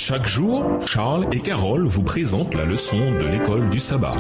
Chaque jour, Charles et Carole vous présentent la leçon de l'école du sabbat.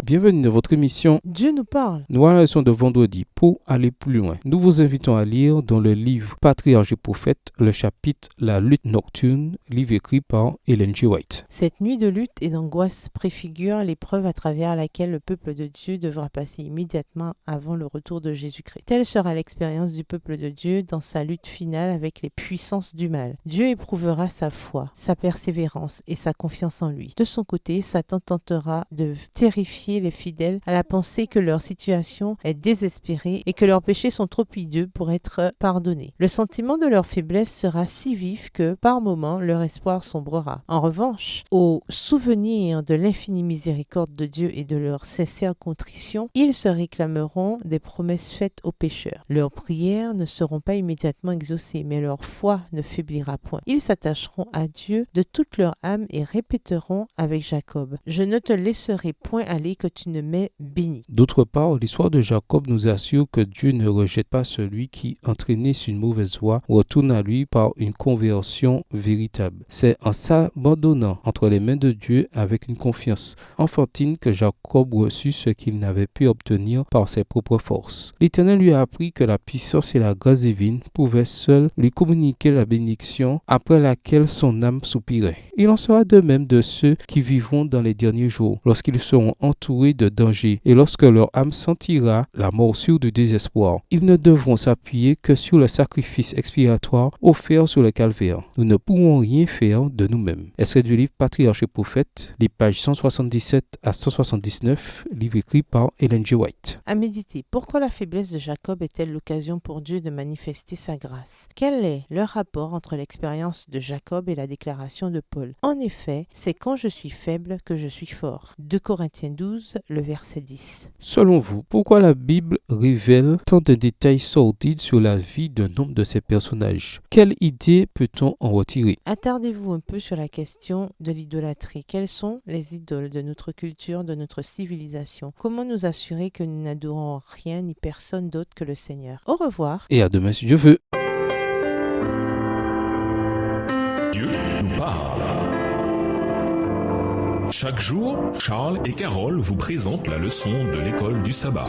Bienvenue dans votre émission Dieu nous parle. Nous allons à la leçon de vendredi. Pour aller plus loin, nous vous invitons à lire dans le livre Patriarches et Prophètes, le chapitre La lutte nocturne, livre écrit par Ellen G. White. Cette nuit de lutte et d'angoisse préfigure l'épreuve à travers laquelle le peuple de Dieu devra passer immédiatement avant le retour de Jésus-Christ. Telle sera l'expérience du peuple de Dieu dans sa lutte finale avec les puissances du mal. Dieu éprouvera sa foi, sa persévérance et sa confiance en lui. De son côté, Satan tentera de terrifier les fidèles à la pensée que leur situation est désespérée et que leurs péchés sont trop hideux pour être pardonnés. Le sentiment de leur faiblesse sera si vif que, par moments, leur espoir sombrera. En revanche, au souvenir de l'infinie miséricorde de Dieu et de leur sincère contrition, ils se réclameront des promesses faites aux pécheurs. Leurs prières ne seront pas immédiatement exaucées, mais leur foi ne faiblira point. Ils s'attacheront à Dieu de toute leur âme et répéteront avec Jacob: « Je ne te laisserai point aller que tu ne m'aies béni. » D'autre part, l'histoire de Jacob nous assure que Dieu ne rejette pas celui qui, entraîné sur une mauvaise voie, retourne à lui par une conversion véritable. C'est en s'abandonnant entre les mains de Dieu avec une confiance enfantine que Jacob reçut ce qu'il n'avait pu obtenir par ses propres forces. L'Éternel lui a appris que la puissance et la grâce divine pouvaient seules lui communiquer la bénédiction après laquelle son âme soupirait. Il en sera de même de ceux qui vivront dans les derniers jours, lorsqu'ils seront entourés de danger et lorsque leur âme sentira la morsure du désespoir. Ils ne devront s'appuyer que sur le sacrifice expiatoire offert sur le calvaire. Nous ne pourrons rien faire de nous-mêmes. Extrait du livre Patriarches et Prophètes, les pages 177 à 179, livre écrit par Ellen G. White. À méditer. Pourquoi la faiblesse de Jacob est-elle l'occasion pour Dieu de manifester sa grâce? Quel est le rapport entre l'expérience de Jacob et la déclaration de Paul? En effet, c'est quand je suis faible que je suis fort. 2 Corinthiens 12, le verset 10. Selon vous, pourquoi la Bible révèle tant de détails sordides sur la vie d'un nombre de ces personnages? Quelle idée peut-on en retirer? Attardez-vous un peu sur la question de l'idolâtrie. Quelles sont les idoles de notre culture, de notre civilisation? Comment nous assurer que nous n'adorons rien ni personne d'autre que le Seigneur? Au revoir. Et à demain si Dieu veut. Dieu nous parle. Chaque jour, Charles et Carole vous présentent la leçon de l'école du sabbat.